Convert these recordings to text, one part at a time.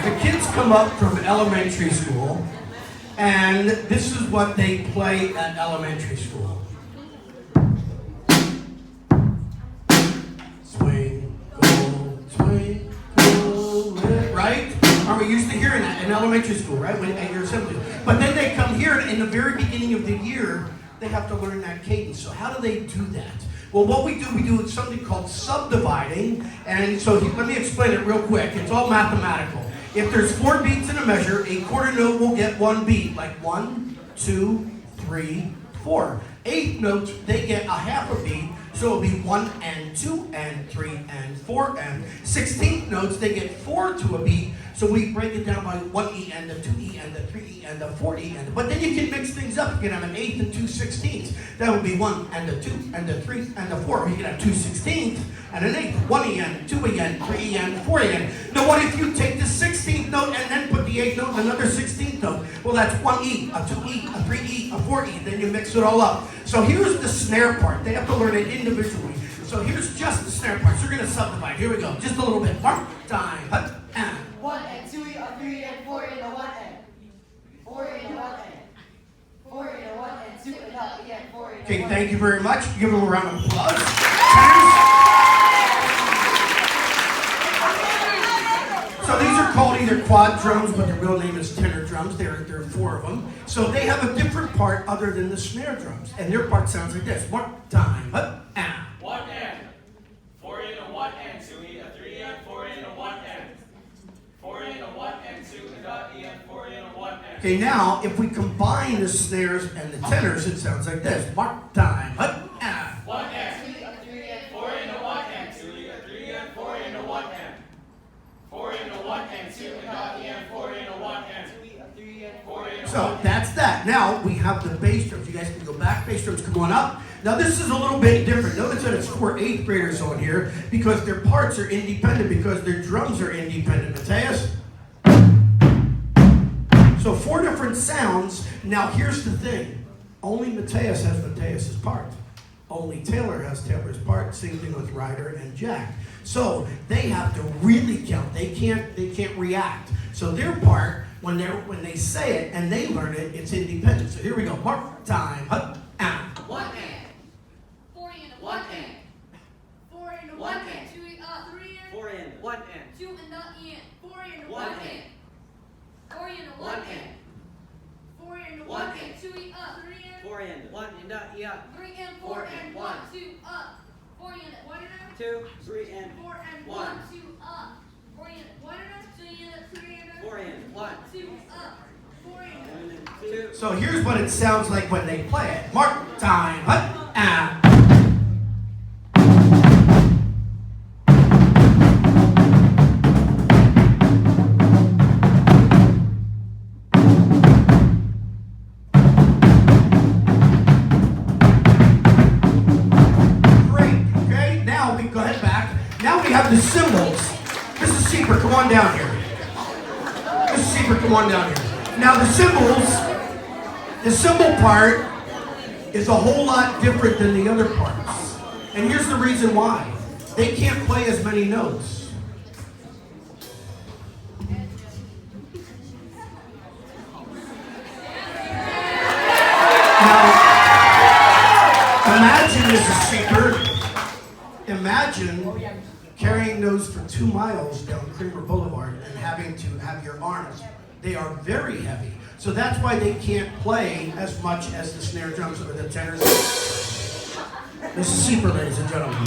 The kids come up from elementary school, and this is what they play at elementary school. Swing, go, right? Aren't we used to hearing that in elementary school, right? At your assembly. But then they come here, and in the very beginning of the year, they have to learn that cadence. So how do they do that? Well, what we do something called subdividing. And so let me explain it real quick. It's all mathematical. If there's 4 beats in a measure, a quarter note will get 1 beat, like 1, 2, 3, 4. 8th notes, they get a half a beat, so it'll be 1 and 2 and 3 and 4 and 16th notes, they get 4 to a beat, so we break it down by 1E and the 2E and the 3E and the 4E and but then you can mix things up. You can have an 8th and 2 16ths. That would be 1 and the 2 and the 3 and the 4. Or you can have 2 16ths and an 8th, 1E and 2E and 3E and 4E and. Now what if you take the 16th note and then put the 8th note and another 16th note? Well, that's 1E, a 2E, a 3E, a 4E. Then you mix it all up. So here's the snare part. They have to learn it individually. So here's just the snare part. So we're going to subdivide. Here we go. Just a little bit. Mark time. Hut, and. 1 and 2 and 3 and 4 in a 1 and 4 in a 1 and 4 in a 1 and 2 and up again 4 in a 1. Okay, thank you very much. Give them a round of applause. So these are called either quad drums, but the real name is tenor drums. There are 4 of them. So they have a different part other than the snare drums, and their part sounds like this. Mark time. Hut, and. 1 and 4 in a 1 and 2 in a 3 and 4 in a 1 and 4 in a 1 and 2 and a E and 4 in a 1 and. Okay, now if we combine the snares and the tenors, it sounds like this. Mark time. Hut, and. 1 and 4 in a 1 and 2 in a 3 and 4 in a 1 and 4 in a 1 and 2 and a E and 4 in a 1 and 3 and 4 in a 1. So that's that. Now we have the bass drums. You guys can go back. Bass drums, come on up. Now this is a little bit different. Notice that it's 4 8th graders on here because their parts are independent because their drums are independent. Mateus? So 4 different sounds. Now here's the thing. Only Mateus has Mateus's part. Only Taylor has Taylor's part. Same thing with Ryder and Jack. So they have to really count. They can't react. So their part, when they say it and they learn it, it's independent. So here we go. Mark time. Hut, and. 1 and 4 in a 1 and 4 in a 1 and 2 3 and 4 in 1 and 2 and the end 4 in a 1 and 4 in a 1 and 4 in a 1 and 2 3 and 4 in 1 and the 3 and 4 and 1 2 up 4 in a 1 and 2 3 and 4 and 1 2 up 4 in a 1 and 2 and 3 and 4 in 1 2 up 4 in a 2. So here's what it sounds like when they play it. Mark time. Hut, and. The cymbals. Mrs. Sieper, come on down here. Mrs. Sieper, come on down here. Now the cymbals, the cymbal part is a whole lot different than the other parts. And here's the reason why. They can't play as many notes. Now, imagine, Mrs. Sieper, imagine carrying those for 2 miles down Creamer Boulevard and having to have your arms. They are very heavy. So that's why they can't play as much as the snare drums or the tenors. This is Sieper, ladies and gentlemen.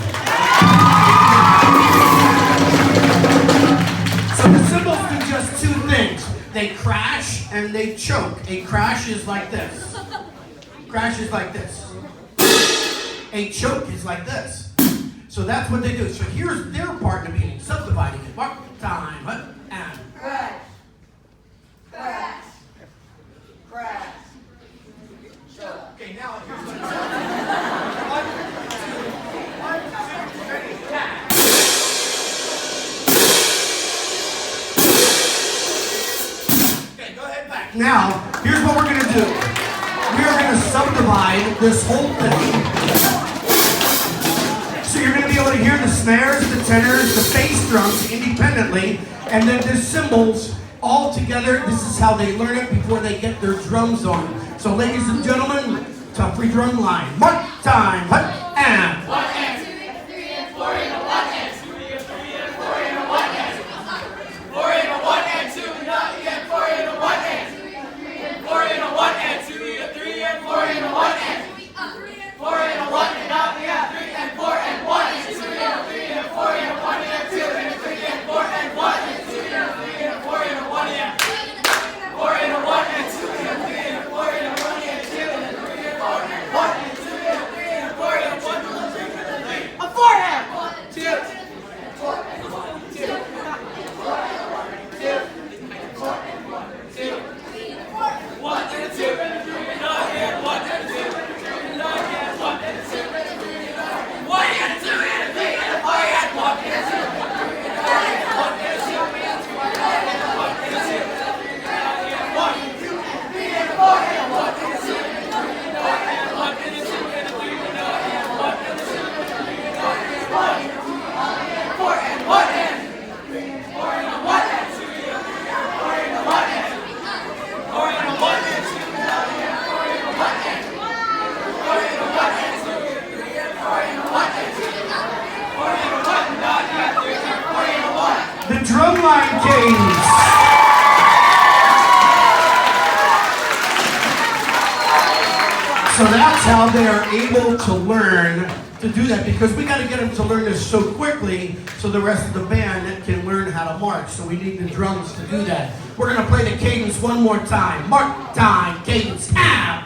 So the cymbals do just 2 things. They crash and they choke. A crash is like this. Crash is like this. A choke is like this. So that's what they do. So here's their part in the meeting, subdividing it. Mark time. Hut, and. Crash. Crash. Crash. Okay, now here's what it sounds like. 1, 2, 3, tap. Okay, go ahead back. Now, here's what we're going to do. We are going to subdivide this whole thing. So you're going to be able to hear the snares, the tenors, the bass drums independently, and then the cymbals all together. This is how they learn it before they get their drums on. So ladies and gentlemen, Tuffree drum line. Mark time. Hut and. 1 and 2 and 3 and 4 and a 1 and 2 and 3 and 4 and a 1 and 4 and a 1 and 2 and not and 4 and a 1 and 4 and a 1 and 2 and 3 and 4 and a 1 and 4 and a 1 and not and 3 and 4 and 1 and 2 and 3 and 4 and a 1 and 2 and 3 and 4 and 1 and 2 and 3 and 4 and a 1 and 4 and a 1 and 2 and 3 and 4 and a 1 and 2 and 3 and 4 and 1 and 2 and 3 and 4 and 1 and 3 and 3. A forehand. 2. 1 and 2 and 3 and 9 and 1 and 2 and 3 and 9 and 1 and 2 and 3 and 9. 1 and 2 and 3 and 4 and 1 and 2 and 3 and 9 and 1 and 2 and 3 and 9 and 1 and 2 and 3 and 9 and 1 and 2 and 3 and 4 and 1 and 2 and 3 and 9 and 1 and 2 and 3 and 9 and 1 and 2 and 3 and 9 and 1 and 2 and 4 and 1 and 4 and a 1 and 2 and 3 and 4 and a 1 and 4 and a 1 and 2 and 9 and 4 and a 1 and 4 and a 1 and 2 and 3 and 4 and a 1 and 2 and 4 and a 1 and 9 and 3 and 4 and a 1. The drumline kings. So that's how they are able to learn to do that, because we got to get them to learn this so quickly so the rest of the band can learn how to march. So we need the drums to do that. We're going to play the cadence one more time. Mark time, cadence, ah!